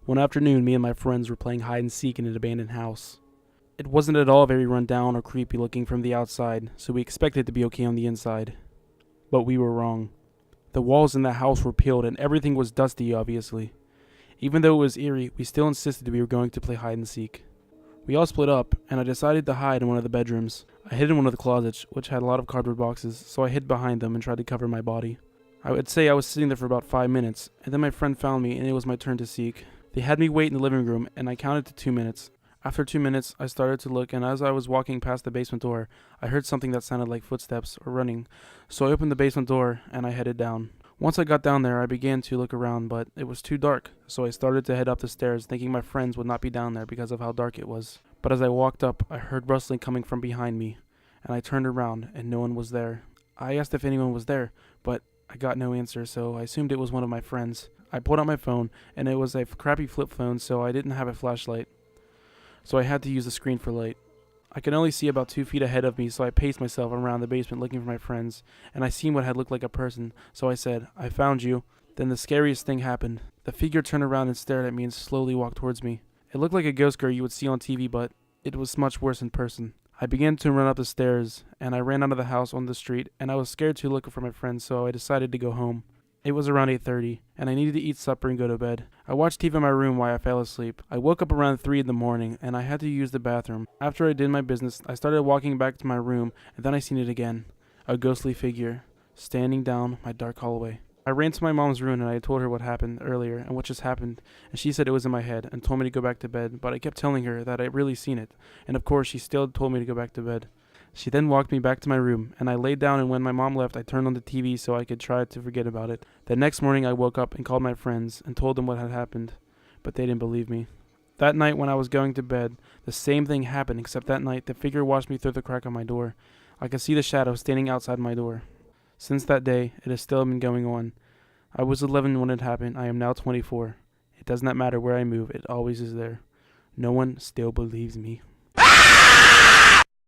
One afternoon, me and my friends were playing hide and seek in an abandoned house. It wasn't at all very run down or creepy looking from the outside, so we expected it to be okay on the inside. But we were wrong. The walls in that house were peeled and everything was dusty, obviously. Even though it was eerie, we still insisted we were going to play hide and seek. We all split up, and I decided to hide in one of the bedrooms. I hid in one of the closets, which had a lot of cardboard boxes, so I hid behind them and tried to cover my body. I would say I was sitting there for about 5 minutes, and then my friend found me and it was my turn to seek. They had me wait in the living room, and I counted to 2 minutes. After 2 minutes, I started to look, and as I was walking past the basement door, I heard something that sounded like footsteps or running, so I opened the basement door and I headed down. Once I got down there, I began to look around, but it was too dark, so I started to head up the stairs, thinking my friends would not be down there because of how dark it was. But as I walked up, I heard rustling coming from behind me, and I turned around, and no one was there. I asked if anyone was there, but I got no answer, so I assumed it was one of my friends. I pulled out my phone, and it was a crappy flip phone, so I didn't have a flashlight. So I had to use the screen for light. I could only see about 2 feet ahead of me, so I paced myself around the basement looking for my friends, and I seen what had looked like a person, so I said, "I found you." Then the scariest thing happened. The figure turned around and stared at me and slowly walked towards me. It looked like a ghost girl you would see on TV, but it was much worse in person. I began to run up the stairs, and I ran out of the house on the street, and I was scared to look for my friends, so I decided to go home. It was around 8:30, and I needed to eat supper and go to bed. I watched TV in my room while I fell asleep. I woke up around 3 in the morning, and I had to use the bathroom. After I did my business, I started walking back to my room, and then I seen it again. A ghostly figure, standing down my dark hallway. I ran to my mom's room, and I told her what happened earlier and what just happened, and she said it was in my head, and told me to go back to bed, but I kept telling her that I really seen it, and of course she still told me to go back to bed. She then walked me back to my room, and I laid down, and when my mom left, I turned on the TV so I could try to forget about it. The next morning, I woke up and called my friends and told them what had happened, but they didn't believe me. That night when I was going to bed, the same thing happened, except that night, the figure watched me through the crack of my door. I could see the shadow standing outside my door. Since that day, it has still been going on. I was 11 when it happened. I am now 24. It does not matter where I move, it always is there. No one still believes me.